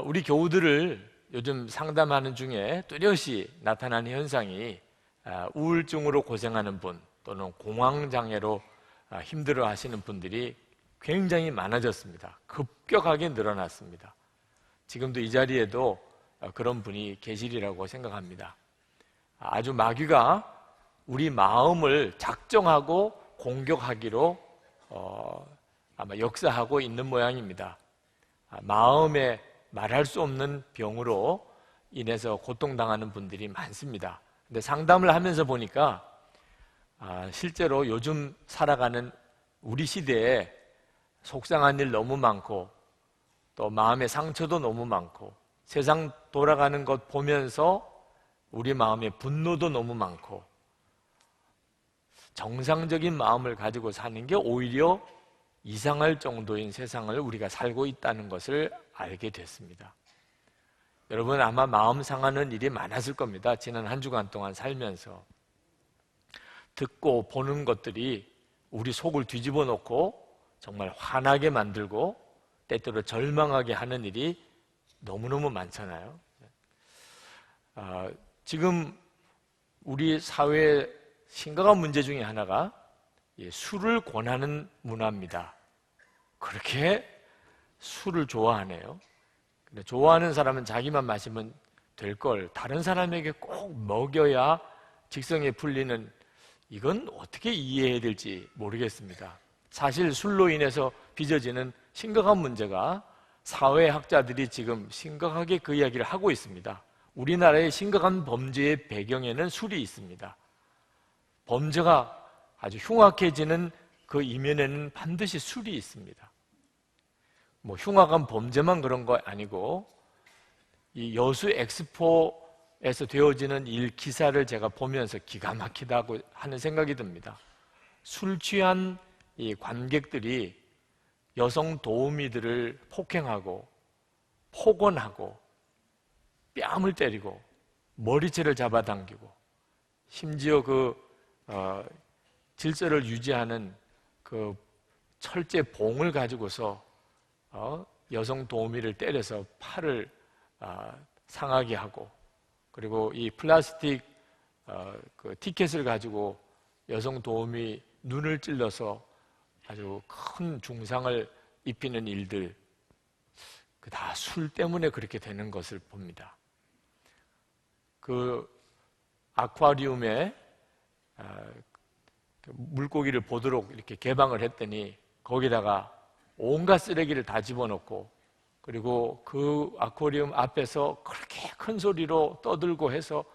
우리 교우들을 요즘 상담하는 중에 뚜렷이 나타나는 현상이 우울증으로 고생하는 분 또는 공황장애로 힘들어 하시는 분들이 굉장히 많아졌습니다. 급격하게 늘어났습니다. 지금도 이 자리에도 그런 분이 계시리라고 생각합니다. 아주 마귀가 우리 마음을 작정하고 공격하기로 아마 역사하고 있는 모양입니다. 마음에 말할 수 없는 병으로 인해서 고통당하는 분들이 많습니다. 근데 상담을 하면서 보니까 실제로 요즘 살아가는 우리 시대에 속상한 일 너무 많고 또 마음의 상처도 너무 많고 세상 돌아가는 것 보면서 우리 마음의 분노도 너무 많고 정상적인 마음을 가지고 사는 게 오히려 이상할 정도인 세상을 우리가 살고 있다는 것을 알게 됐습니다. 여러분 아마 마음 상하는 일이 많았을 겁니다. 지난 한 주간 동안 살면서 듣고 보는 것들이 우리 속을 뒤집어 놓고 정말 화나게 만들고 때때로 절망하게 하는 일이 너무너무 많잖아요. 지금 우리 사회의 심각한 문제 중에 하나가 술을 권하는 문화입니다. 그렇게 술을 좋아하네요. 근데 좋아하는 사람은 자기만 마시면 될 걸 다른 사람에게 꼭 먹여야 직성에 풀리는, 이건 어떻게 이해해야 될지 모르겠습니다. 사실 술로 인해서 빚어지는 심각한 문제가 사회학자들이 지금 심각하게 그 이야기를 하고 있습니다. 우리나라의 심각한 범죄의 배경에는 술이 있습니다. 범죄가 아주 흉악해지는 그 이면에는 반드시 술이 있습니다. 흉악한 범죄만 그런 거 아니고 이 여수 엑스포에서 되어지는 일 기사를 제가 보면서 기가 막히다고 하는 생각이 듭니다. 술 취한 이 관객들이 여성 도우미들을 폭행하고 폭언하고 뺨을 때리고 머리채를 잡아당기고 심지어 질서를 유지하는 그 철제 봉을 가지고서 여성 도우미를 때려서 팔을 상하게 하고, 그리고 이 플라스틱 그 티켓을 가지고 여성 도우미 눈을 찔러서 아주 큰 중상을 입히는 일들, 다 술 때문에 그렇게 되는 것을 봅니다. 그 아쿠아리움에 물고기를 보도록 이렇게 개방을 했더니 거기다가 온갖 쓰레기를 다 집어넣고, 그리고 그 아쿠아리움 앞에서 그렇게 큰 소리로 떠들고 해서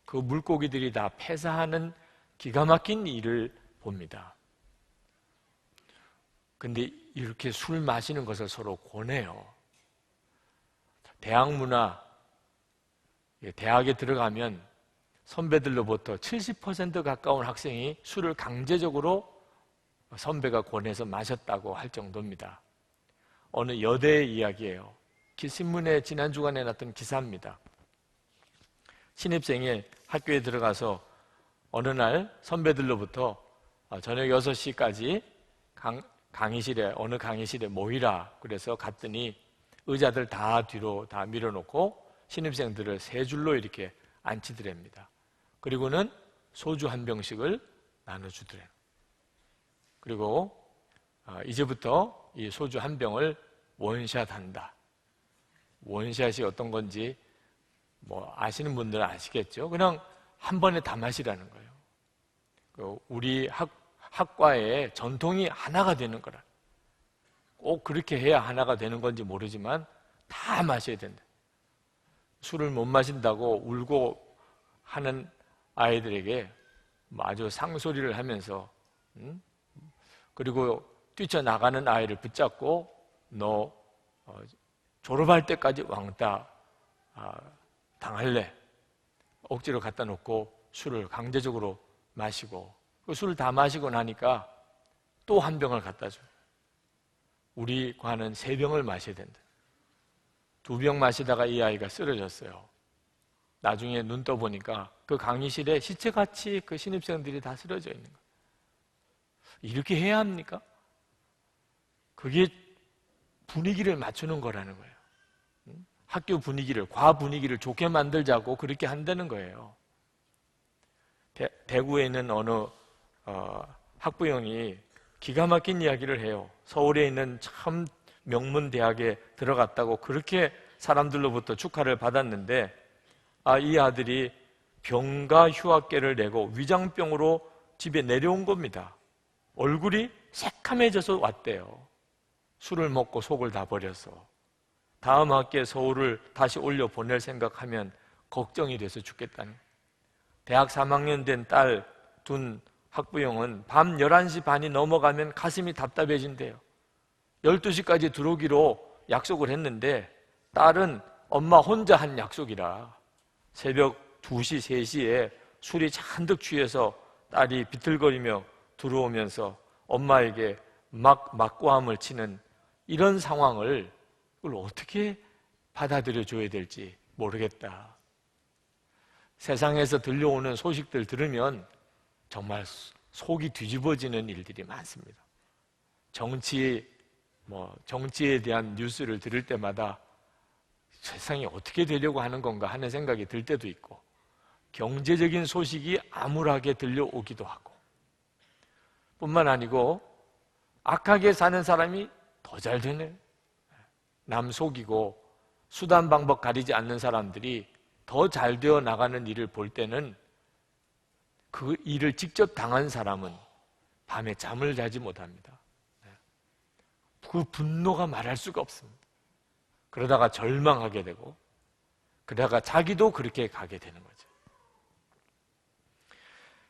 그 물고기들이 다 폐사하는 기가 막힌 일을 봅니다. 근데 이렇게 술 마시는 것을 서로 권해요. 대학 문화, 대학에 들어가면 선배들로부터 70% 가까운 학생이 술을 강제적으로 선배가 권해서 마셨다고 할 정도입니다. 어느 여대의 이야기예요. 신문에 지난 주간에 났던 기사입니다. 신입생이 학교에 들어가서 어느 날 선배들로부터 저녁 6시까지 어느 강의실에 모이라 그래서 갔더니 의자들 다 뒤로 다 밀어놓고 신입생들을 세 줄로 이렇게 앉히더랍니다. 그리고는 소주 한 병씩을 나눠주더래요. 그리고 이제부터 이 소주 한 병을 원샷 한다. 원샷이 어떤 건지 아시는 분들은 아시겠죠? 그냥 한 번에 다 마시라는 거예요. 우리 학과의 전통이 하나가 되는 거라. 꼭 그렇게 해야 하나가 되는 건지 모르지만 다 마셔야 된다. 술을 못 마신다고 울고 하는 아이들에게 아주 상소리를 하면서 그리고 뛰쳐나가는 아이를 붙잡고 너 졸업할 때까지 왕따 당할래? 억지로 갖다 놓고 술을 강제적으로 마시고 그 술을 다 마시고 나니까 또 한 병을 갖다 줘요. 우리 과는 3병을 마셔야 된다. 2병 마시다가 이 아이가 쓰러졌어요. 나중에 눈 떠보니까 그 강의실에 시체같이 그 신입생들이 다 쓰러져 있는 거예요. 이렇게 해야 합니까? 그게 분위기를 맞추는 거라는 거예요. 학교 분위기를, 과 분위기를 좋게 만들자고 그렇게 한다는 거예요. 대구에 있는 어느 학부형이 기가 막힌 이야기를 해요. 서울에 있는 참 명문 대학에 들어갔다고 그렇게 사람들로부터 축하를 받았는데, 이 아들이 병가 휴학계를 내고 위장병으로 집에 내려온 겁니다. 얼굴이 새카매져서 왔대요. 술을 먹고 속을 다 버려서. 다음 학기에 서울을 다시 올려 보낼 생각하면 걱정이 돼서 죽겠다는. 대학 3학년 된 딸 둔 학부형은 밤 11시 반이 넘어가면 가슴이 답답해진대요. 12시까지 들어오기로 약속을 했는데 딸은 엄마 혼자 한 약속이라 새벽 2시, 3시에 술이 잔뜩 취해서 딸이 비틀거리며 들어오면서 엄마에게 막고함을 치는 이런 상황을 그걸 어떻게 받아들여 줘야 될지 모르겠다. 세상에서 들려오는 소식들 들으면 정말 속이 뒤집어지는 일들이 많습니다. 정치에 대한 뉴스를 들을 때마다 세상이 어떻게 되려고 하는 건가 하는 생각이 들 때도 있고, 경제적인 소식이 암울하게 들려오기도 하고, 뿐만 아니고 악하게 사는 사람이 더 잘 되네. 남 속이고 수단 방법 가리지 않는 사람들이 더 잘 되어 나가는 일을 볼 때는 그 일을 직접 당한 사람은 밤에 잠을 자지 못합니다. 그 분노가 말할 수가 없습니다. 그러다가 절망하게 되고, 그러다가 자기도 그렇게 가게 되는 거죠.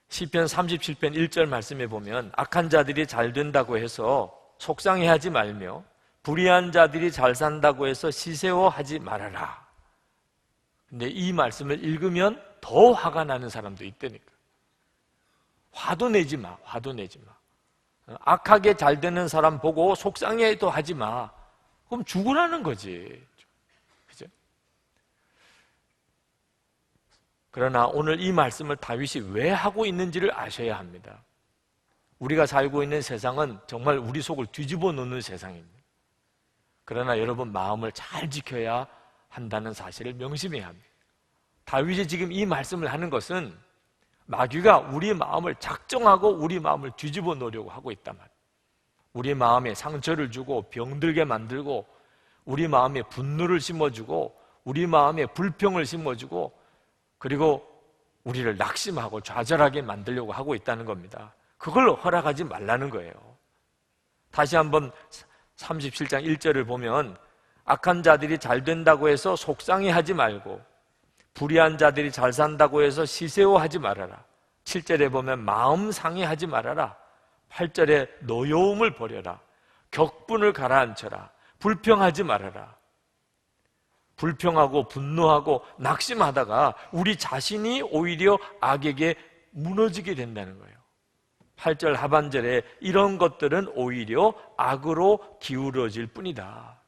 시편 37편 1절 말씀에 보면 악한 자들이 잘 된다고 해서 속상해하지 말며 불의한 자들이 잘 산다고 해서 시세워하지 말아라. 근데 이 말씀을 읽으면 더 화가 나는 사람도 있다니까. 화도 내지 마. 악하게 잘 되는 사람 보고 속상해도 하지 마. 그럼 죽으라는 거지. 그죠? 그러나 오늘 이 말씀을 다윗이 왜 하고 있는지를 아셔야 합니다. 우리가 살고 있는 세상은 정말 우리 속을 뒤집어 놓는 세상입니다. 그러나 여러분, 마음을 잘 지켜야 한다는 사실을 명심해야 합니다. 다윗이 지금 이 말씀을 하는 것은 마귀가 우리 마음을 작정하고 우리 마음을 뒤집어 놓으려고 하고 있단 말이에요. 우리 마음에 상처를 주고 병들게 만들고, 우리 마음에 분노를 심어주고, 우리 마음에 불평을 심어주고, 그리고 우리를 낙심하고 좌절하게 만들려고 하고 있다는 겁니다. 그걸 허락하지 말라는 거예요. 다시 한번 37장 1절을 보면 악한 자들이 잘 된다고 해서 속상해하지 말고 불의한 자들이 잘 산다고 해서 시세워하지 말아라. 7절에 보면 마음 상해하지 말아라. 8절에 노여움을 버려라. 격분을 가라앉혀라. 불평하지 말아라. 불평하고 분노하고 낙심하다가 우리 자신이 오히려 악에게 무너지게 된다는 거예요. 8절 하반절에 이런 것들은 오히려 악으로 기울어질 뿐이다.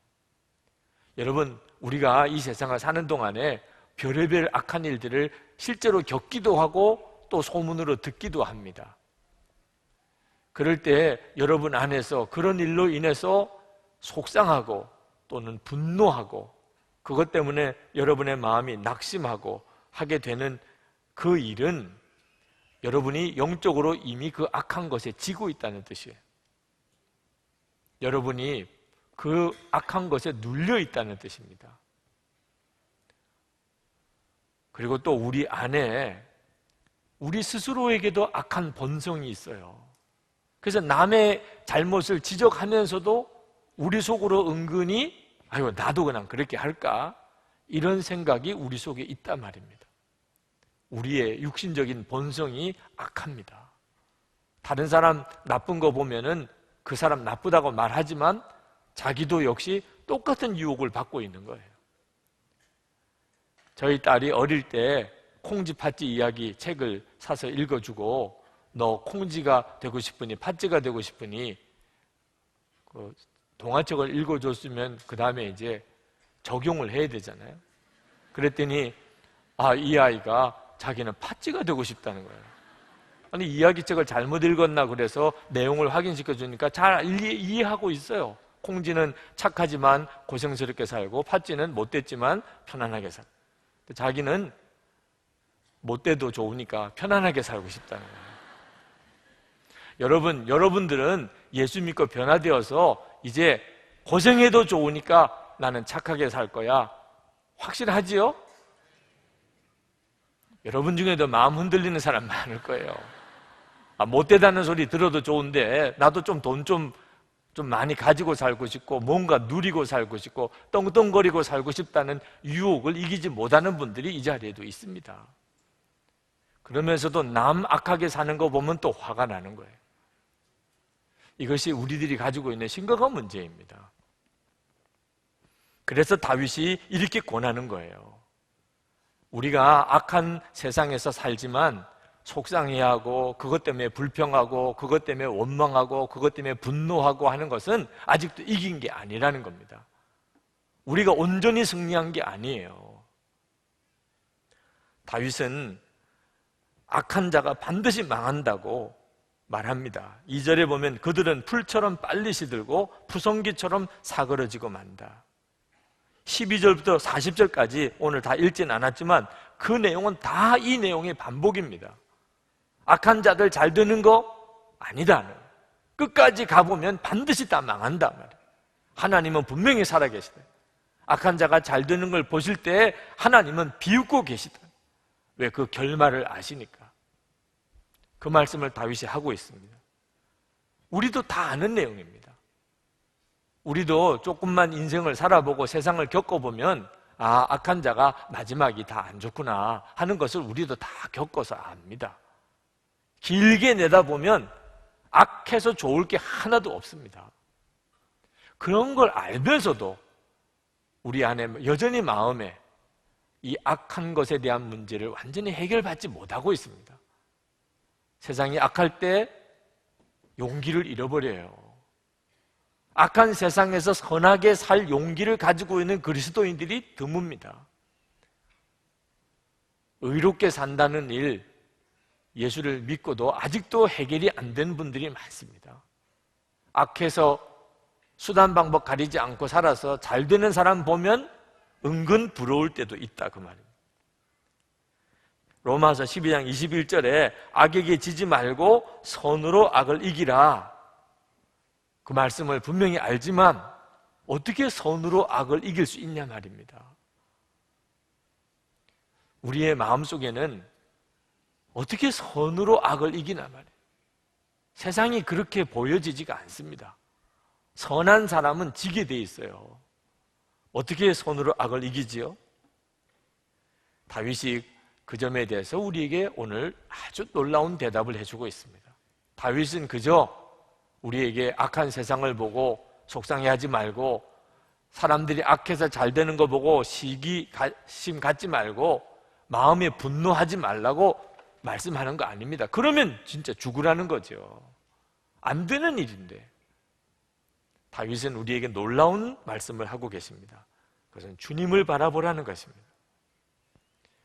여러분, 우리가 이 세상을 사는 동안에 별의별 악한 일들을 실제로 겪기도 하고 또 소문으로 듣기도 합니다. 그럴 때 여러분 안에서 그런 일로 인해서 속상하고 또는 분노하고 그것 때문에 여러분의 마음이 낙심하고 하게 되는 그 일은 여러분이 영적으로 이미 그 악한 것에 지고 있다는 뜻이에요. 여러분이 그 악한 것에 눌려 있다는 뜻입니다. 그리고 또 우리 안에 우리 스스로에게도 악한 본성이 있어요. 그래서 남의 잘못을 지적하면서도 우리 속으로 은근히 아유, 나도 그냥 그렇게 할까? 이런 생각이 우리 속에 있단 말입니다. 우리의 육신적인 본성이 악합니다. 다른 사람 나쁜 거 보면은 그 사람 나쁘다고 말하지만 자기도 역시 똑같은 유혹을 받고 있는 거예요. 저희 딸이 어릴 때 콩쥐 팥쥐 이야기 책을 사서 읽어주고 너 콩쥐가 되고 싶으니 팥쥐가 되고 싶으니 그 동화책을 읽어줬으면 그 다음에 이제 적용을 해야 되잖아요. 그랬더니 이 아이가 자기는 팥쥐가 되고 싶다는 거예요. 아니 이야기책을 잘못 읽었나 그래서 내용을 확인시켜 주니까 잘 이해하고 있어요. 콩쥐는 착하지만 고생스럽게 살고 팥쥐는 못됐지만 편안하게 살고, 자기는 못돼도 좋으니까 편안하게 살고 싶다는 거예요. 여러분들은 예수 믿고 변화되어서 이제 고생해도 좋으니까 나는 착하게 살 거야, 확실하지요? 여러분 중에도 마음 흔들리는 사람 많을 거예요. 못되다는 소리 들어도 좋은데 나도 좀 돈 좀 많이 가지고 살고 싶고 뭔가 누리고 살고 싶고 떵떵거리고 살고 싶다는 유혹을 이기지 못하는 분들이 이 자리에도 있습니다. 그러면서도 남 악하게 사는 거 보면 또 화가 나는 거예요. 이것이 우리들이 가지고 있는 심각한 문제입니다. 그래서 다윗이 이렇게 권하는 거예요. 우리가 악한 세상에서 살지만 속상해하고 그것 때문에 불평하고 그것 때문에 원망하고 그것 때문에 분노하고 하는 것은 아직도 이긴 게 아니라는 겁니다. 우리가 온전히 승리한 게 아니에요. 다윗은 악한 자가 반드시 망한다고 말합니다. 2절에 보면 그들은 풀처럼 빨리 시들고 푸성기처럼 사그러지고 만다. 12절부터 40절까지 오늘 다 읽진 않았지만 그 내용은 다 이 내용의 반복입니다. 악한 자들 잘 되는 거 아니다. 끝까지 가보면 반드시 다 망한다 말이에요. 하나님은 분명히 살아계시다. 악한 자가 잘 되는 걸 보실 때 하나님은 비웃고 계시다. 왜? 그 결말을 아시니까. 그 말씀을 다윗이 하고 있습니다. 우리도 다 아는 내용입니다. 우리도 조금만 인생을 살아보고 세상을 겪어보면 악한 자가 마지막이 다 안 좋구나 하는 것을 우리도 다 겪어서 압니다. 길게 내다보면 악해서 좋을 게 하나도 없습니다. 그런 걸 알면서도 우리 안에 여전히 마음에 이 악한 것에 대한 문제를 완전히 해결받지 못하고 있습니다. 세상이 악할 때 용기를 잃어버려요. 악한 세상에서 선하게 살 용기를 가지고 있는 그리스도인들이 드뭅니다. 의롭게 산다는 일, 예수를 믿고도 아직도 해결이 안 된 분들이 많습니다. 악해서 수단 방법 가리지 않고 살아서 잘 되는 사람 보면 은근 부러울 때도 있다 그 말입니다. 로마서 12장 21절에 악에게 지지 말고 선으로 악을 이기라, 그 말씀을 분명히 알지만 어떻게 선으로 악을 이길 수 있냐 말입니다. 우리의 마음속에는 어떻게 선으로 악을 이기나 말이에요. 세상이 그렇게 보여지지가 않습니다. 선한 사람은 지게 돼 있어요. 어떻게 선으로 악을 이기지요? 다윗이 그 점에 대해서 우리에게 오늘 아주 놀라운 대답을 해주고 있습니다. 다윗은 그저 우리에게 악한 세상을 보고 속상해하지 말고 사람들이 악해서 잘 되는 거 보고 시기심 갖지 말고 마음에 분노하지 말라고 말씀하는 거 아닙니다. 그러면 진짜 죽으라는 거죠. 안 되는 일인데 다윗은 우리에게 놀라운 말씀을 하고 계십니다. 그것은 주님을 바라보라는 것입니다.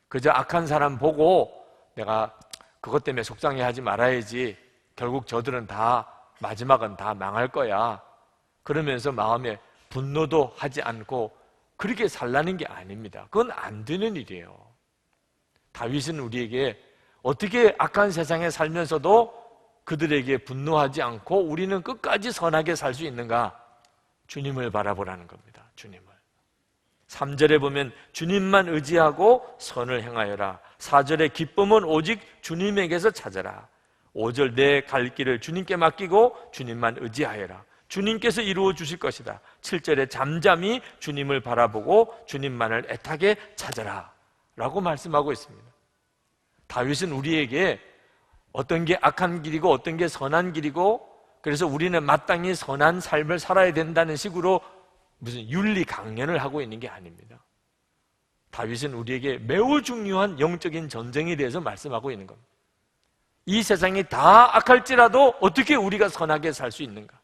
그저 악한 사람 보고 내가 그것 때문에 속상해하지 말아야지, 결국 저들은 다 마지막은 다 망할 거야, 그러면서 마음에 분노도 하지 않고 그렇게 살라는 게 아닙니다. 그건 안 되는 일이에요. 다윗은 우리에게 어떻게 악한 세상에 살면서도 그들에게 분노하지 않고 우리는 끝까지 선하게 살 수 있는가? 주님을 바라보라는 겁니다. 주님을. 3절에 보면 주님만 의지하고 선을 행하여라. 4절에 기쁨은 오직 주님에게서 찾아라. 5절 내 갈 길을 주님께 맡기고 주님만 의지하여라. 주님께서 이루어 주실 것이다. 7절에 잠잠히 주님을 바라보고 주님만을 애타게 찾아라 라고 말씀하고 있습니다. 다윗은 우리에게 어떤 게 악한 길이고 어떤 게 선한 길이고, 그래서 우리는 마땅히 선한 삶을 살아야 된다는 식으로 무슨 윤리 강연을 하고 있는 게 아닙니다. 다윗은 우리에게 매우 중요한 영적인 전쟁에 대해서 말씀하고 있는 겁니다. 이 세상이 다 악할지라도 어떻게 우리가 선하게 살 수 있는가?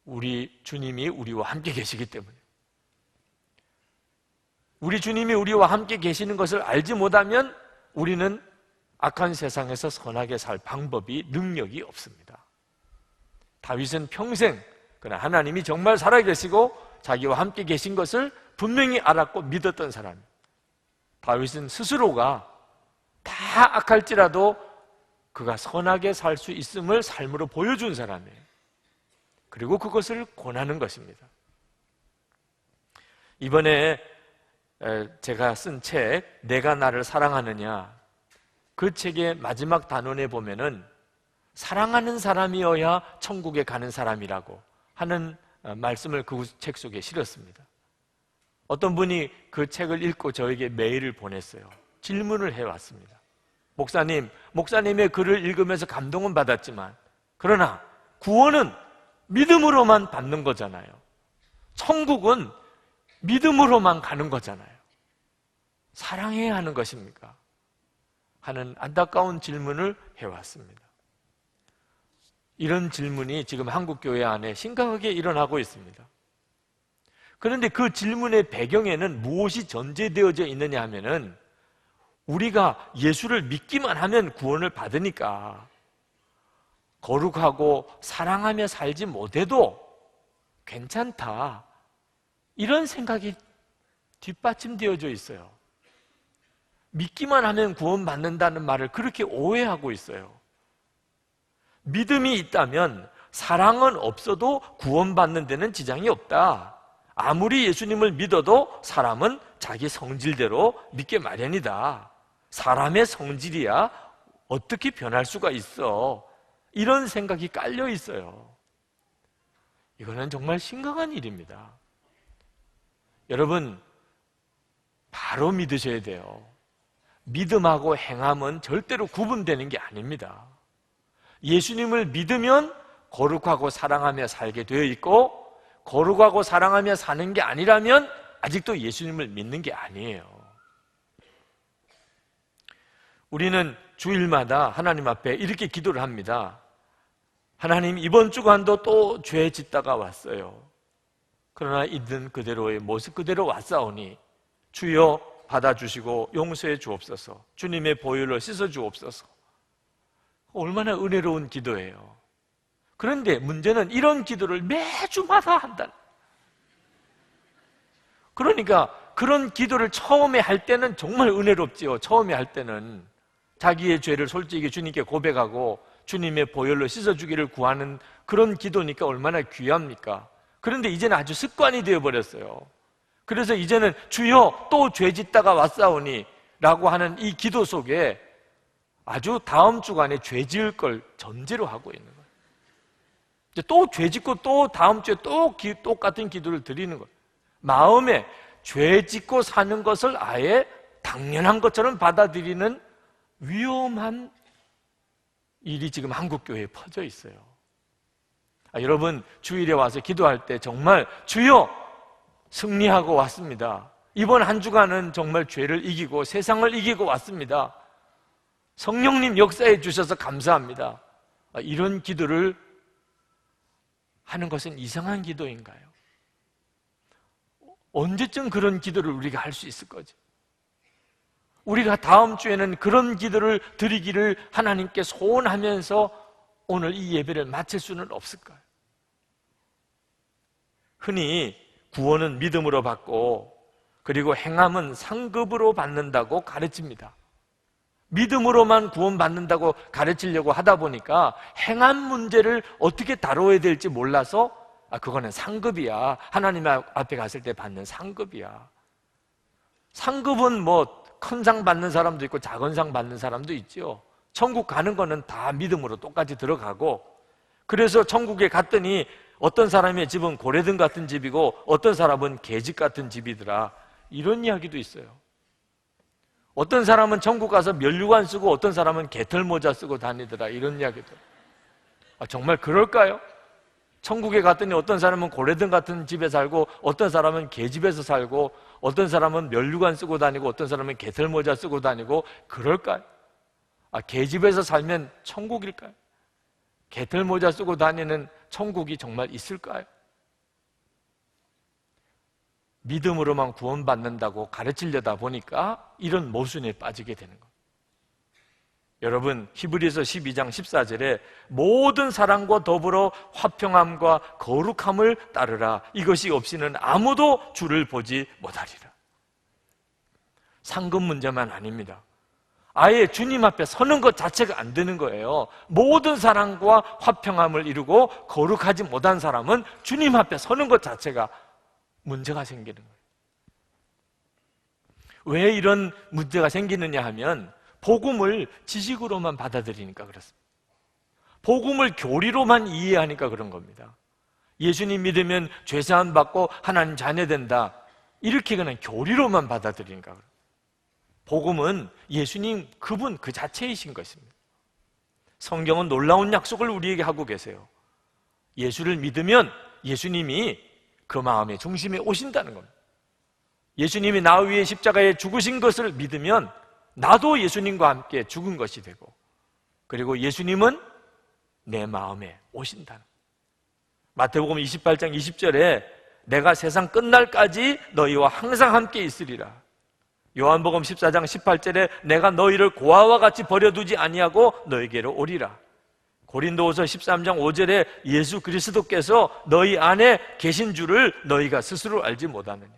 우리 주님이 우리와 함께 계시기 때문에. 우리 주님이 우리와 함께 계시는 것을 알지 못하면 우리는 악한 세상에서 선하게 살 방법이, 능력이 없습니다. 다윗은 평생 그러나 하나님이 정말 살아계시고 자기와 함께 계신 것을 분명히 알았고 믿었던 사람이에요. 다윗은 스스로가 다 악할지라도 그가 선하게 살 수 있음을 삶으로 보여준 사람이에요. 그리고 그것을 권하는 것입니다. 이번에 제가 쓴 책 내가 나를 사랑하느냐, 그 책의 마지막 단원에 보면은 사랑하는 사람이어야 천국에 가는 사람이라고 하는 말씀을 그 책 속에 실었습니다. 어떤 분이 그 책을 읽고 저에게 메일을 보냈어요. 질문을 해왔습니다. 목사님의 글을 읽으면서 감동은 받았지만 그러나 구원은 믿음으로만 받는 거잖아요. 천국은 믿음으로만 가는 거잖아요. 사랑해야 하는 것입니까? 하는 안타까운 질문을 해왔습니다. 이런 질문이 지금 한국교회 안에 심각하게 일어나고 있습니다. 그런데 그 질문의 배경에는 무엇이 전제되어져 있느냐 하면은 우리가 예수를 믿기만 하면 구원을 받으니까 거룩하고 사랑하며 살지 못해도 괜찮다, 이런 생각이 뒷받침되어져 있어요. 믿기만 하면 구원받는다는 말을 그렇게 오해하고 있어요. 믿음이 있다면 사랑은 없어도 구원받는 데는 지장이 없다. 아무리 예수님을 믿어도 사람은 자기 성질대로 믿게 마련이다. 사람의 성질이야 어떻게 변할 수가 있어. 이런 생각이 깔려 있어요. 이거는 정말 심각한 일입니다. 여러분, 바로 믿으셔야 돼요. 믿음하고 행함은 절대로 구분되는 게 아닙니다. 예수님을 믿으면 거룩하고 사랑하며 살게 되어 있고, 거룩하고 사랑하며 사는 게 아니라면 아직도 예수님을 믿는 게 아니에요. 우리는 주일마다 하나님 앞에 이렇게 기도를 합니다. 하나님, 이번 주간도 또 죄 짓다가 왔어요. 그러나 있는 그대로의 모습 그대로 왔사오니 주여 받아주시고 용서해 주옵소서. 주님의 보혈로 씻어 주옵소서. 얼마나 은혜로운 기도예요. 그런데 문제는 이런 기도를 매주마다 한다는. 그러니까 그런 기도를 처음에 할 때는 정말 은혜롭지요. 처음에 할 때는 자기의 죄를 솔직히 주님께 고백하고 주님의 보혈로 씻어주기를 구하는 그런 기도니까 얼마나 귀합니까? 그런데 이제는 아주 습관이 되어버렸어요. 그래서 이제는 주여 또 죄 짓다가 왔사오니 라고 하는 이 기도 속에 아주 다음 주간에 죄 지을 걸 전제로 하고 있는 거예요. 이제 또 죄 짓고 또 다음 주에 또 똑같은 기도를 드리는 거예요. 마음에 죄 짓고 사는 것을 아예 당연한 것처럼 받아들이는 위험한 일이 지금 한국교회에 퍼져 있어요. 여러분, 주일에 와서 기도할 때 정말 주여 승리하고 왔습니다. 이번 한 주간은 정말 죄를 이기고 세상을 이기고 왔습니다. 성령님 역사해 주셔서 감사합니다. 이런 기도를 하는 것은 이상한 기도인가요? 언제쯤 그런 기도를 우리가 할 수 있을 거지? 우리가 다음 주에는 그런 기도를 드리기를 하나님께 소원하면서 오늘 이 예배를 마칠 수는 없을까요? 흔히 구원은 믿음으로 받고 그리고 행함은 상급으로 받는다고 가르칩니다. 믿음으로만 구원받는다고 가르치려고 하다 보니까 행함 문제를 어떻게 다뤄야 될지 몰라서 그거는 상급이야. 하나님 앞에 갔을 때 받는 상급이야. 상급은 뭐 큰 상 받는 사람도 있고 작은 상 받는 사람도 있죠. 천국 가는 거는 다 믿음으로 똑같이 들어가고, 그래서 천국에 갔더니 어떤 사람의 집은 고래등 같은 집이고 어떤 사람은 개집 같은 집이더라, 이런 이야기도 있어요. 어떤 사람은 천국 가서 면류관 쓰고 어떤 사람은 개털모자 쓰고 다니더라, 이런 이야기도. 정말 그럴까요? 천국에 갔더니 어떤 사람은 고래등 같은 집에 살고 어떤 사람은 개집에서 살고 어떤 사람은 면류관 쓰고 다니고 어떤 사람은 개털모자 쓰고 다니고, 그럴까요? 개집에서 살면 천국일까요? 개털모자 쓰고 다니는 천국이 정말 있을까요? 믿음으로만 구원받는다고 가르치려다 보니까 이런 모순에 빠지게 되는 것. 여러분, 히브리서 12장 14절에 모든 사랑과 더불어 화평함과 거룩함을 따르라. 이것이 없이는 아무도 주를 보지 못하리라. 상급 문제만 아닙니다. 아예 주님 앞에 서는 것 자체가 안 되는 거예요. 모든 사랑과 화평함을 이루고 거룩하지 못한 사람은 주님 앞에 서는 것 자체가 문제가 생기는 거예요. 왜 이런 문제가 생기느냐 하면 복음을 지식으로만 받아들이니까 그렇습니다. 복음을 교리로만 이해하니까 그런 겁니다. 예수님 믿으면 죄사함 받고 하나님 자녀 된다, 이렇게 그냥 교리로만 받아들이니까 그래요. 복음은 예수님 그분 그 자체이신 것입니다. 성경은 놀라운 약속을 우리에게 하고 계세요. 예수를 믿으면 예수님이 그 마음의 중심에 오신다는 겁니다. 예수님이 나 위에 십자가에 죽으신 것을 믿으면 나도 예수님과 함께 죽은 것이 되고, 그리고 예수님은 내 마음에 오신다는, 마태복음 28장 20절에 내가 세상 끝날까지 너희와 항상 함께 있으리라. 요한복음 14장 18절에 내가 너희를 고아와 같이 버려두지 아니하고 너희에게로 오리라. 고린도후서 13장 5절에 예수 그리스도께서 너희 안에 계신 줄을 너희가 스스로 알지 못하느냐.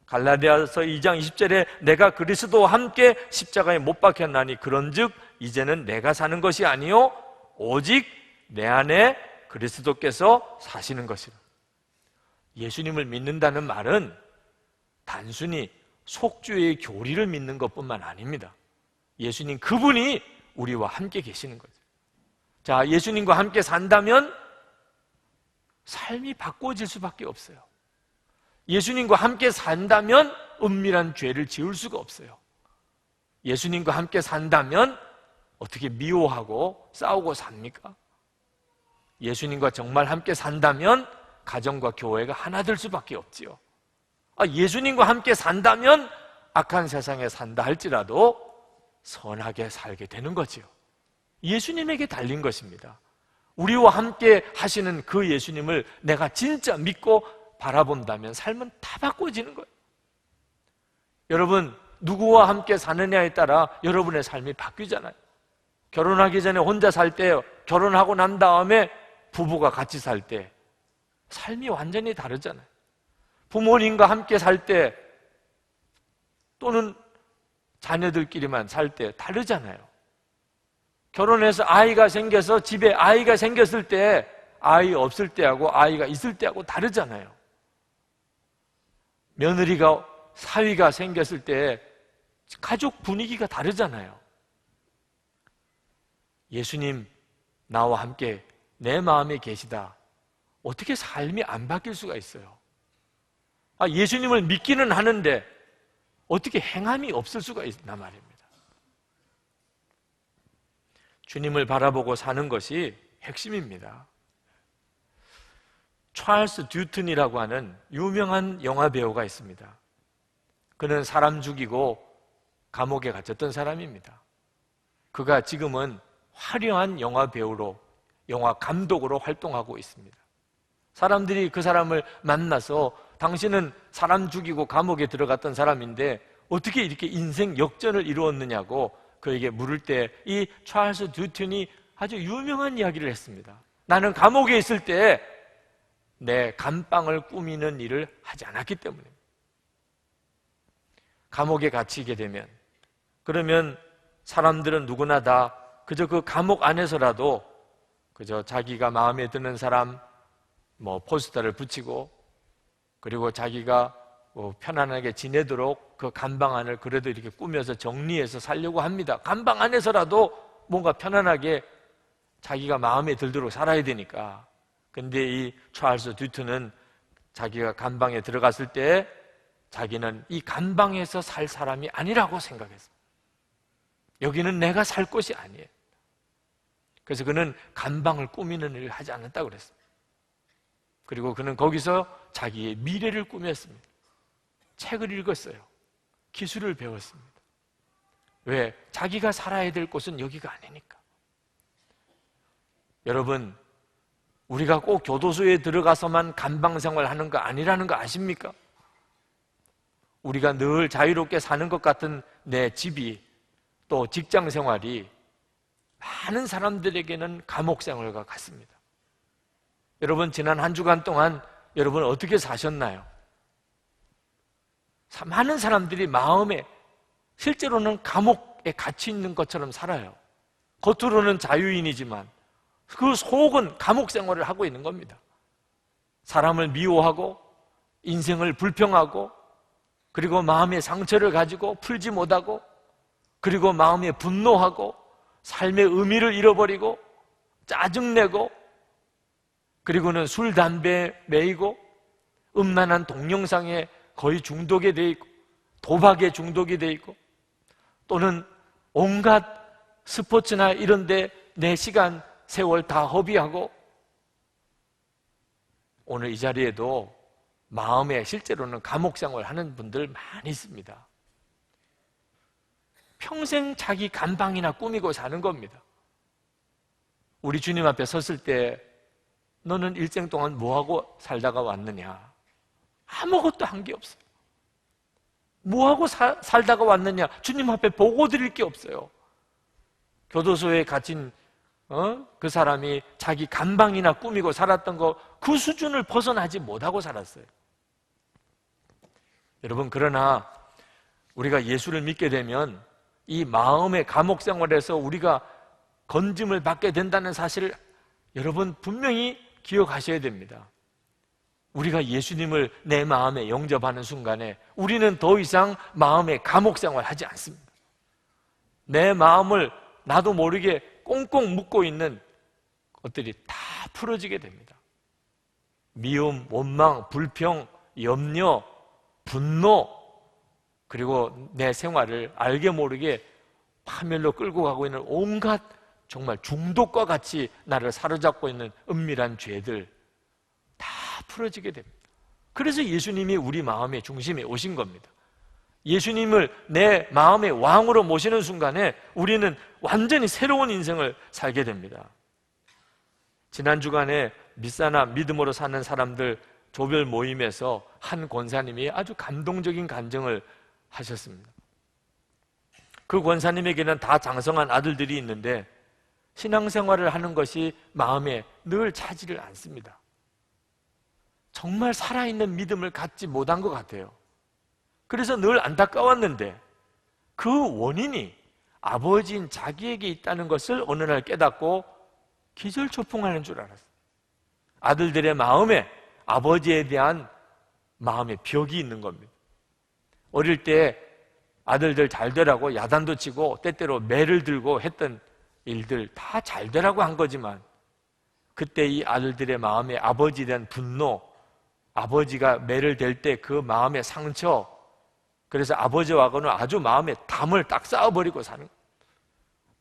갈라디아서 2장 20절에 내가 그리스도와 함께 십자가에 못 박혔나니 그런즉 이제는 내가 사는 것이 아니요 오직 내 안에 그리스도께서 사시는 것이라. 예수님을 믿는다는 말은 단순히 속주의 교리를 믿는 것뿐만 아닙니다. 예수님 그분이 우리와 함께 계시는 거죠. 자, 예수님과 함께 산다면 삶이 바꿔질 수밖에 없어요. 예수님과 함께 산다면 은밀한 죄를 지을 수가 없어요. 예수님과 함께 산다면 어떻게 미워하고 싸우고 삽니까? 예수님과 정말 함께 산다면 가정과 교회가 하나 될 수밖에 없지요. 예수님과 함께 산다면 악한 세상에 산다 할지라도 선하게 살게 되는 거지요. 예수님에게 달린 것입니다. 우리와 함께 하시는 그 예수님을 내가 진짜 믿고 바라본다면 삶은 다 바꿔지는 거예요. 여러분, 누구와 함께 사느냐에 따라 여러분의 삶이 바뀌잖아요. 결혼하기 전에 혼자 살 때, 결혼하고 난 다음에 부부가 같이 살 때 삶이 완전히 다르잖아요. 부모님과 함께 살 때 또는 자녀들끼리만 살 때 다르잖아요. 결혼해서 아이가 생겨서 집에 아이가 생겼을 때 아이 없을 때하고 아이가 있을 때하고 다르잖아요. 며느리가 사위가 생겼을 때 가족 분위기가 다르잖아요. 예수님 나와 함께 내 마음에 계시다, 어떻게 삶이 안 바뀔 수가 있어요? 예수님을 믿기는 하는데 어떻게 행함이 없을 수가 있나 말입니다. 주님을 바라보고 사는 것이 핵심입니다. 찰스 듀튼이라고 하는 유명한 영화 배우가 있습니다. 그는 사람 죽이고 감옥에 갇혔던 사람입니다. 그가 지금은 화려한 영화 배우로, 영화 감독으로 활동하고 있습니다. 사람들이 그 사람을 만나서 당신은 사람 죽이고 감옥에 들어갔던 사람인데 어떻게 이렇게 인생 역전을 이루었느냐고 그에게 물을 때 이 찰스 듀튼이 아주 유명한 이야기를 했습니다. 나는 감옥에 있을 때 내 감방을 꾸미는 일을 하지 않았기 때문입니다. 감옥에 갇히게 되면, 그러면 사람들은 누구나 다 그저 그 감옥 안에서라도 그저 자기가 마음에 드는 사람 포스터를 붙이고, 그리고 자기가 편안하게 지내도록 그 감방 안을 그래도 이렇게 꾸며서 정리해서 살려고 합니다. 감방 안에서라도 뭔가 편안하게 자기가 마음에 들도록 살아야 되니까. 근데 이 찰스 듀튼은 자기가 감방에 들어갔을 때 자기는 이 감방에서 살 사람이 아니라고 생각했습니다. 여기는 내가 살 곳이 아니에요. 그래서 그는 감방을 꾸미는 일을 하지 않았다고 그랬습니다. 그리고 그는 거기서 자기의 미래를 꾸몄습니다. 책을 읽었어요. 기술을 배웠습니다. 왜? 자기가 살아야 될 곳은 여기가 아니니까. 여러분, 우리가 꼭 교도소에 들어가서만 감방생활 하는 거 아니라는 거 아십니까? 우리가 늘 자유롭게 사는 것 같은 내 집이, 또 직장 생활이 많은 사람들에게는 감옥 생활과 같습니다. 여러분, 지난 한 주간 동안 여러분 어떻게 사셨나요? 많은 사람들이 마음에 실제로는 감옥에 갇혀 있는 것처럼 살아요. 겉으로는 자유인이지만 그 속은 감옥 생활을 하고 있는 겁니다. 사람을 미워하고 인생을 불평하고 그리고 마음의 상처를 가지고 풀지 못하고 그리고 마음에 분노하고 삶의 의미를 잃어버리고 짜증내고 그리고는 술, 담배에 매이고 음란한 동영상에 거의 중독이 돼 있고 도박에 중독이 돼 있고 또는 온갖 스포츠나 이런 데 내 시간, 세월 다 허비하고 오늘 이 자리에도 마음에 실제로는 감옥 생활을 하는 분들 많이 있습니다. 평생 자기 감방이나 꾸미고 사는 겁니다. 우리 주님 앞에 섰을 때 너는 일생 동안 뭐하고 살다가 왔느냐? 아무것도 한 게 없어요. 뭐하고 살다가 왔느냐? 주님 앞에 보고 드릴 게 없어요. 교도소에 갇힌 그 사람이 자기 감방이나 꾸미고 살았던 그 수준을 벗어나지 못하고 살았어요. 여러분, 그러나 우리가 예수를 믿게 되면 이 마음의 감옥 생활에서 우리가 건짐을 받게 된다는 사실을 여러분 분명히 기억하셔야 됩니다. 우리가 예수님을 내 마음에 영접하는 순간에 우리는 더 이상 마음의 감옥 생활을 하지 않습니다. 내 마음을 나도 모르게 꽁꽁 묶고 있는 것들이 다 풀어지게 됩니다. 미움, 원망, 불평, 염려, 분노, 그리고 내 생활을 알게 모르게 파멸로 끌고 가고 있는 온갖 정말 중독과 같이 나를 사로잡고 있는 은밀한 죄들 다 풀어지게 됩니다. 그래서 예수님이 우리 마음의 중심에 오신 겁니다. 예수님을 내 마음의 왕으로 모시는 순간에 우리는 완전히 새로운 인생을 살게 됩니다. 지난 주간에 미사나 믿음으로 사는 사람들 조별 모임에서 한 권사님이 아주 감동적인 간증을 하셨습니다. 그 권사님에게는 다 장성한 아들들이 있는데 신앙생활을 하는 것이 마음에 늘 차지를 않습니다. 정말 살아있는 믿음을 갖지 못한 것 같아요. 그래서 늘 안타까웠는데 그 원인이 아버지인 자기에게 있다는 것을 어느 날 깨닫고 기절초풍하는 줄 알았어요. 아들들의 마음에 아버지에 대한 마음의 벽이 있는 겁니다. 어릴 때 아들들 잘 되라고 야단도 치고 때때로 매를 들고 했던 일들 다 잘 되라고 한 거지만 그때 이 아들들의 마음에 아버지에 대한 분노, 아버지가 매를 댈 때 그 마음의 상처, 그래서 아버지하고는 아주 마음에 담을 딱 쌓아버리고 사는 거예요.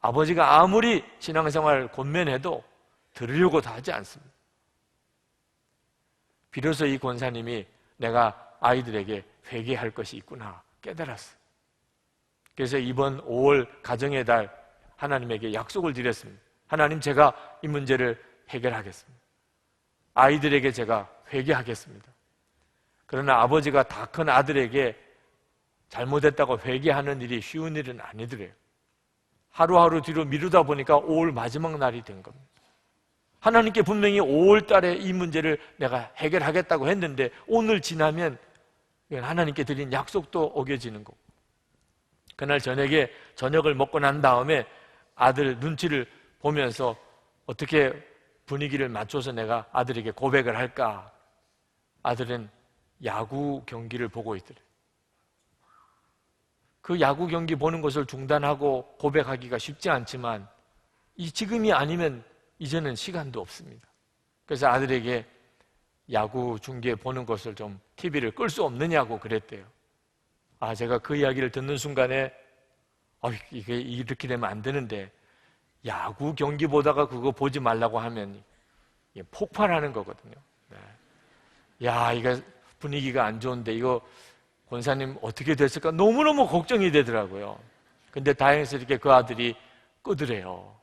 아버지가 아무리 신앙생활을 권면해도 들으려고도 하지 않습니다. 비로소 이 권사님이 내가 아이들에게 회개할 것이 있구나 깨달았어요. 그래서 이번 5월 가정의 달 하나님에게 약속을 드렸습니다. 하나님, 제가 이 문제를 해결하겠습니다. 아이들에게 제가 회개하겠습니다. 그러나 아버지가 다 큰 아들에게 잘못했다고 회개하는 일이 쉬운 일은 아니더래요. 하루하루 뒤로 미루다 보니까 5월 마지막 날이 된 겁니다. 하나님께 분명히 5월 달에 이 문제를 내가 해결하겠다고 했는데 오늘 지나면 하나님께 드린 약속도 어겨지는 거고, 그날 저녁에 저녁을 먹고 난 다음에 아들 눈치를 보면서 어떻게 분위기를 맞춰서 내가 아들에게 고백을 할까? 아들은 야구 경기를 보고 있더래요. 그 야구 경기 보는 것을 중단하고 고백하기가 쉽지 않지만 지금이 아니면 이제는 시간도 없습니다. 그래서 아들에게 야구 중계 보는 것을 좀 TV를 끌 수 없느냐고 그랬대요. 제가 그 이야기를 듣는 순간에 이게 이렇게 되면 안 되는데, 야구 경기 보다가 그거 보지 말라고 하면 폭발하는 거거든요. 이거 분위기가 안 좋은데 이거 권사님 어떻게 됐을까 너무너무 걱정이 되더라고요. 근데 다행스럽게 그 아들이 끄더래요.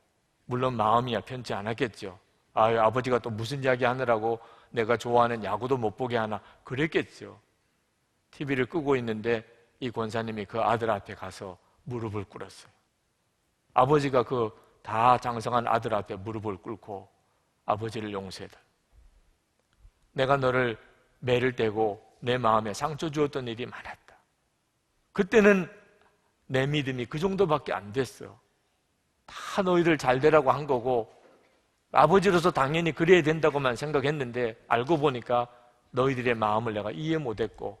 물론 마음이야 편치 않았겠죠. 아버지가 또 무슨 이야기 하느라고 내가 좋아하는 야구도 못 보게 하나 그랬겠죠. TV를 끄고 있는데 이 권사님이 그 아들 앞에 가서 무릎을 꿇었어요. 아버지가 그 다 장성한 아들 앞에 무릎을 꿇고 아버지를 용서해달라. 내가 너를 매를 떼고 내 마음에 상처 주었던 일이 많았다. 그때는 내 믿음이 그 정도밖에 안 됐어. 다 너희들 잘 되라고 한 거고 아버지로서 당연히 그래야 된다고만 생각했는데 알고 보니까 너희들의 마음을 내가 이해 못했고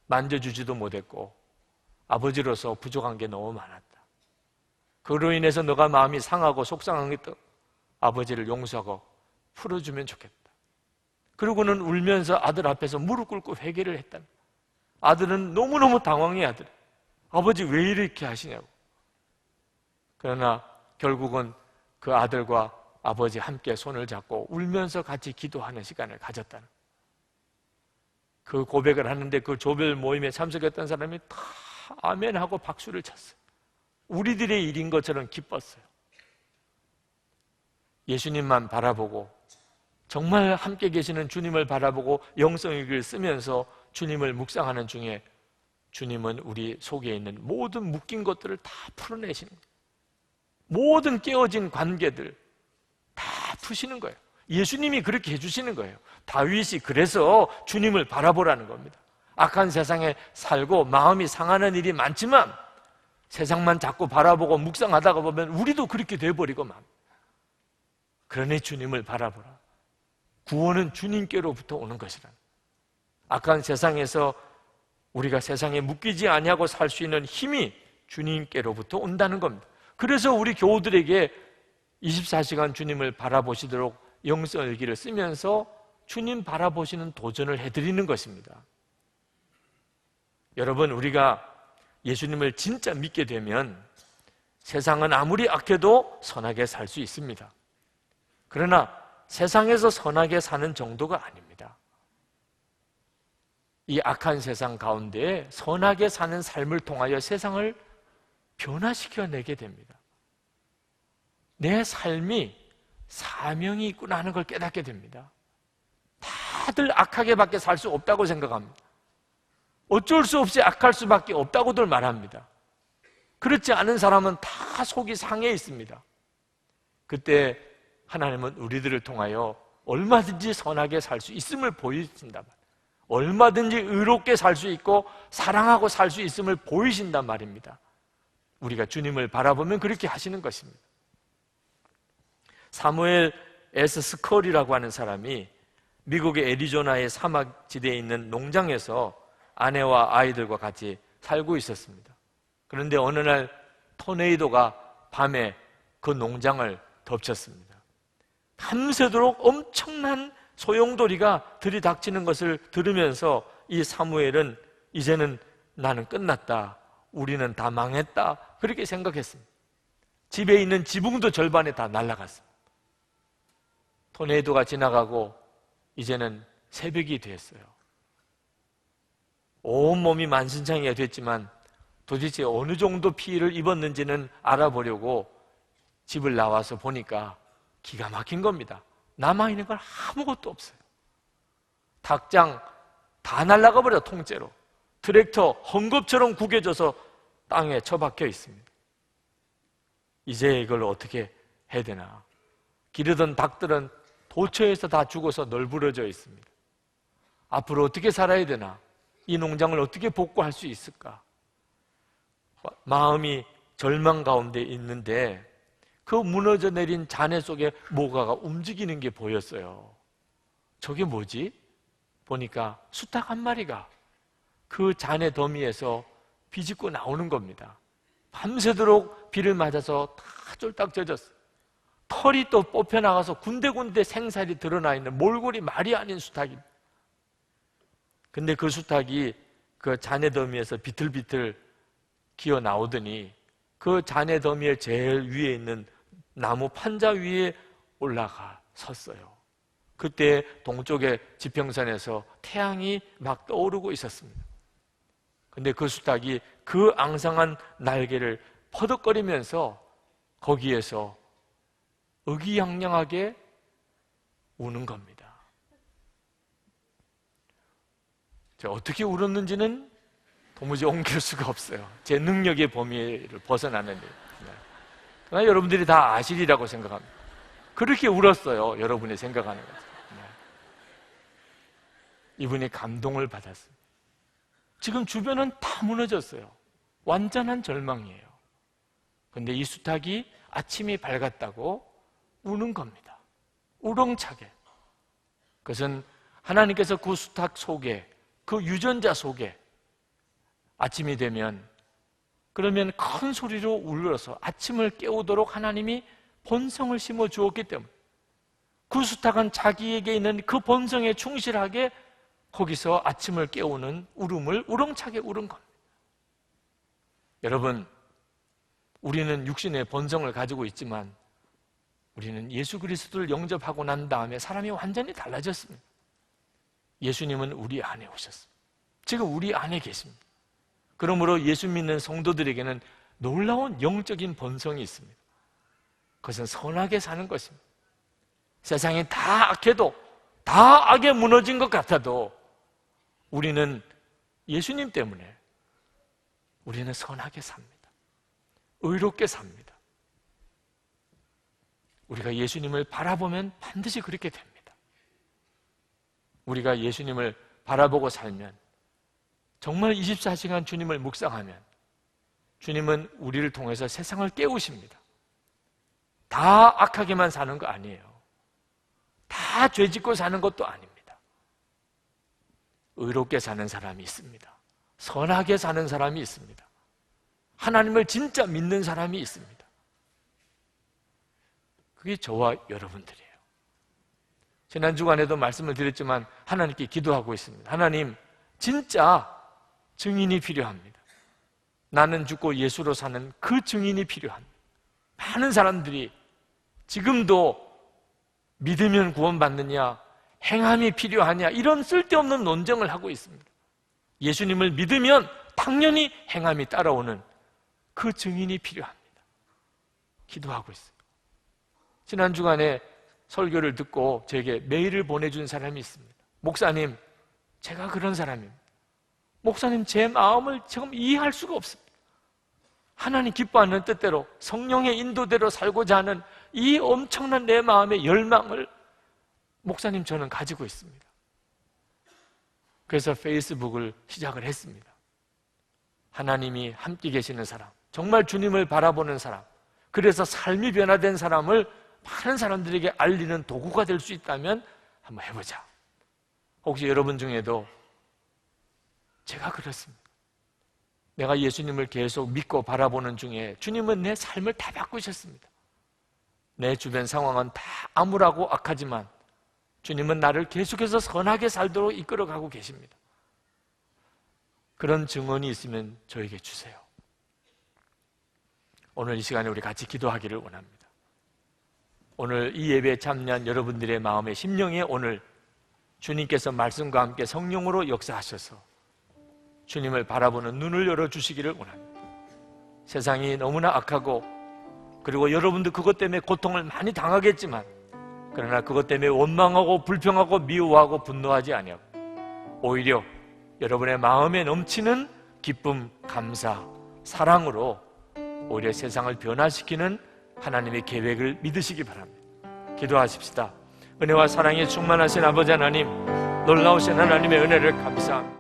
만져주지도 못했고 아버지로서 부족한 게 너무 많았다. 그로 인해서 너가 마음이 상하고 속상한 게 아버지를 용서하고 풀어주면 좋겠다. 그러고는 울면서 아들 앞에서 무릎 꿇고 회개를 했다. 아들은 너무너무 당황해. 아버지 왜 이렇게 하시냐고. 그러나 결국은 그 아들과 아버지 함께 손을 잡고 울면서 같이 기도하는 시간을 가졌다는, 그 고백을 하는데 그 조별 모임에 참석했던 사람이 다 아멘하고 박수를 쳤어요. 우리들의 일인 것처럼 기뻤어요. 예수님만 바라보고 정말 함께 계시는 주님을 바라보고 영성의 글을 쓰면서 주님을 묵상하는 중에 주님은 우리 속에 있는 모든 묶인 것들을 다 풀어내시는 거예요. 모든 깨어진 관계들 다 푸시는 거예요. 예수님이 그렇게 해주시는 거예요. 다윗이 그래서 주님을 바라보라는 겁니다. 악한 세상에 살고 마음이 상하는 일이 많지만 세상만 자꾸 바라보고 묵상하다가 보면 우리도 그렇게 돼버리고 만. 그러니 주님을 바라보라. 구원은 주님께로부터 오는 것이라. 악한 세상에서 우리가 세상에 묶이지 아니하고 살 수 있는 힘이 주님께로부터 온다는 겁니다. 그래서 우리 교우들에게 24시간 주님을 바라보시도록 영성일기를 쓰면서 주님 바라보시는 도전을 해드리는 것입니다. 여러분, 우리가 예수님을 진짜 믿게 되면 세상은 아무리 악해도 선하게 살 수 있습니다. 그러나 세상에서 선하게 사는 정도가 아닙니다. 이 악한 세상 가운데 선하게 사는 삶을 통하여 세상을 변화시켜내게 됩니다. 내 삶이 사명이 있구나 하는 걸 깨닫게 됩니다. 다들 악하게밖에 살 수 없다고 생각합니다. 어쩔 수 없이 악할 수밖에 없다고들 말합니다. 그렇지 않은 사람은 다 속이 상해 있습니다. 그때 하나님은 우리들을 통하여 얼마든지 선하게 살 수 있음을 보이신단 말이에요. 얼마든지 의롭게 살 수 있고 사랑하고 살 수 있음을 보이신단 말입니다. 우리가 주님을 바라보면 그렇게 하시는 것입니다. 사무엘 S. 스컬이라고 하는 사람이 미국의 애리조나의 사막지대에 있는 농장에서 아내와 아이들과 같이 살고 있었습니다. 그런데 어느 날 토네이도가 밤에 그 농장을 덮쳤습니다. 밤새도록 엄청난 소용돌이가 들이닥치는 것을 들으면서 이 사무엘은 이제는 나는 끝났다, 우리는 다 망했다, 그렇게 생각했습니다. 집에 있는 지붕도 절반에 다 날아갔습니다. 토네이도가 지나가고 이제는 새벽이 됐어요. 온몸이 만신창이가 됐지만 도대체 어느 정도 피해를 입었는지는 알아보려고 집을 나와서 보니까 기가 막힌 겁니다. 남아있는 건 아무것도 없어요. 닭장 다 날아가 버려, 통째로. 트랙터 헝겊처럼 구겨져서 땅에 처박혀 있습니다. 이제 이걸 어떻게 해야 되나. 기르던 닭들은 도처에서 다 죽어서 널브러져 있습니다. 앞으로 어떻게 살아야 되나? 이 농장을 어떻게 복구할 수 있을까? 마음이 절망 가운데 있는데 그 무너져 내린 잔해 속에 뭐가가 움직이는 게 보였어요. 저게 뭐지? 보니까 수탉 한 마리가 그 잔해 더미에서 비집고 나오는 겁니다. 밤새도록 비를 맞아서 다 쫄딱 젖었어요. 털이 또 뽑혀나가서 군데군데 생살이 드러나 있는 몰골이 말이 아닌 수탉입니다. 근데 그 수탉이 그 잔해 더미에서 비틀비틀 기어 나오더니 그 잔해 더미의 제일 위에 있는 나무 판자 위에 올라가 섰어요. 그때 동쪽의 지평선에서 태양이 막 떠오르고 있었습니다. 근데 그 수탉이 그 앙상한 날개를 퍼덕거리면서 거기에서 의기양양하게 우는 겁니다. 어떻게 울었는지는 도무지 옮길 수가 없어요. 제 능력의 범위를 벗어나는 일. 나 여러분들이 다 아시리라고 생각합니다. 그렇게 울었어요. 여러분이 생각하는 거죠. 네. 이분이 감동을 받았습니다. 지금 주변은 다 무너졌어요. 완전한 절망이에요. 그런데 이 수탉이 아침이 밝았다고 우는 겁니다. 우렁차게. 그것은 하나님께서 그 수탉 속에, 그 유전자 속에 아침이 되면, 그러면 큰 소리로 울려서 아침을 깨우도록 하나님이 본성을 심어 주었기 때문에 그 수탉은 자기에게 있는 그 본성에 충실하게 거기서 아침을 깨우는 울음을 우렁차게 울은 겁니다. 여러분, 우리는 육신의 본성을 가지고 있지만 우리는 예수 그리스도를 영접하고 난 다음에 사람이 완전히 달라졌습니다. 예수님은 우리 안에 오셨습니다. 지금 우리 안에 계십니다. 그러므로 예수 믿는 성도들에게는 놀라운 영적인 본성이 있습니다. 그것은 선하게 사는 것입니다. 세상이 다 악해도, 다 악에 무너진 것 같아도 우리는 예수님 때문에 우리는 선하게 삽니다. 의롭게 삽니다. 우리가 예수님을 바라보면 반드시 그렇게 됩니다. 우리가 예수님을 바라보고 살면, 정말 24시간 주님을 묵상하면 주님은 우리를 통해서 세상을 깨우십니다. 다 악하게만 사는 거 아니에요. 다 죄짓고 사는 것도 아닙니다. 의롭게 사는 사람이 있습니다. 선하게 사는 사람이 있습니다. 하나님을 진짜 믿는 사람이 있습니다. 그게 저와 여러분들이에요. 지난 주간에도 말씀을 드렸지만 하나님께 기도하고 있습니다. 하나님, 진짜 증인이 필요합니다. 나는 죽고 예수로 사는 그 증인이 필요합니다. 많은 사람들이 지금도 믿으면 구원받느냐, 행함이 필요하냐, 이런 쓸데없는 논쟁을 하고 있습니다. 예수님을 믿으면 당연히 행함이 따라오는 그 증인이 필요합니다. 기도하고 있어요. 지난 주간에 설교를 듣고 저에게 메일을 보내준 사람이 있습니다. 목사님, 제가 그런 사람입니다. 목사님, 제 마음을 지금 이해할 수가 없습니다. 하나님 기뻐하는 뜻대로 성령의 인도대로 살고자 하는 이 엄청난 내 마음의 열망을 목사님 저는 가지고 있습니다. 그래서 페이스북을 시작을 했습니다. 하나님이 함께 계시는 사람, 정말 주님을 바라보는 사람, 그래서 삶이 변화된 사람을 많은 사람들에게 알리는 도구가 될 수 있다면 한번 해보자. 혹시 여러분 중에도 제가 그렇습니다. 내가 예수님을 계속 믿고 바라보는 중에 주님은 내 삶을 다 바꾸셨습니다. 내 주변 상황은 다 암울하고 악하지만 주님은 나를 계속해서 선하게 살도록 이끌어가고 계십니다. 그런 증언이 있으면 저에게 주세요. 오늘 이 시간에 우리 같이 기도하기를 원합니다. 오늘 이 예배에 참여한 여러분들의 마음의 심령에 오늘 주님께서 말씀과 함께 성령으로 역사하셔서 주님을 바라보는 눈을 열어주시기를 원합니다. 세상이 너무나 악하고, 그리고 여러분도 그것 때문에 고통을 많이 당하겠지만, 그러나 그것 때문에 원망하고 불평하고 미워하고 분노하지 아니하고 오히려 여러분의 마음에 넘치는 기쁨, 감사, 사랑으로 오히려 세상을 변화시키는 하나님의 계획을 믿으시기 바랍니다. 기도하십시다. 은혜와 사랑에 충만하신 아버지 하나님, 놀라우신 하나님의 은혜를 감사합니다.